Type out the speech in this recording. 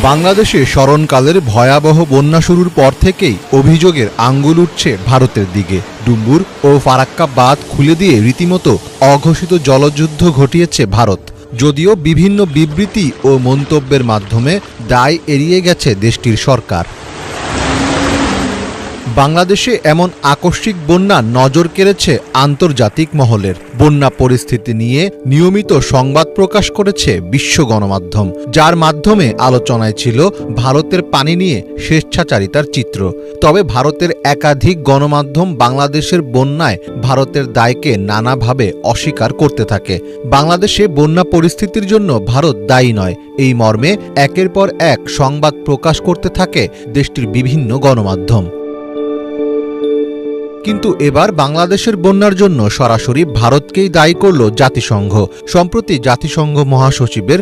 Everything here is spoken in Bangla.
বাংলাদেশে স্মরণকালের ভয়াবহ বন্যা শুরুর পর থেকেই অভিযোগের আঙ্গুল উঠছে ভারতের দিকে। ডুম্বুর ও ফারাক্কা বাঁধ খুলে দিয়ে রীতিমতো অঘোষিত জলযুদ্ধ ঘটিয়েছে ভারত। যদিও বিভিন্ন বিবৃতি ও মন্তব্যের মাধ্যমে দায় এড়িয়ে গেছে দেশটির সরকার। বাংলাদেশে এমন আকস্মিক বন্যা নজর কেড়েছে আন্তর্জাতিক মহলের। বন্যা পরিস্থিতি নিয়ে নিয়মিত সংবাদ প্রকাশ করেছে বিশ্ব গণমাধ্যম, যার মাধ্যমে আলোচনায় ছিল ভারতের পানি নিয়ে স্বেচ্ছাচারিতার চিত্র। তবে ভারতের একাধিক গণমাধ্যম বাংলাদেশের বন্যায় ভারতের দায়কে নানাভাবে অস্বীকার করতে থাকে। বাংলাদেশে বন্যা পরিস্থিতির জন্য ভারত দায়ী নয়, এই মর্মে একের পর এক সংবাদ প্রকাশ করতে থাকে দেশটির বিভিন্ন গণমাধ্যম। কিন্তু এবার বাংলাদেশের বন্যার জন্য সরাসরি ভারতকেই দায়ী করল জাতিসংঘ। সম্প্রতি জাতিসংঘ মহাসচিবের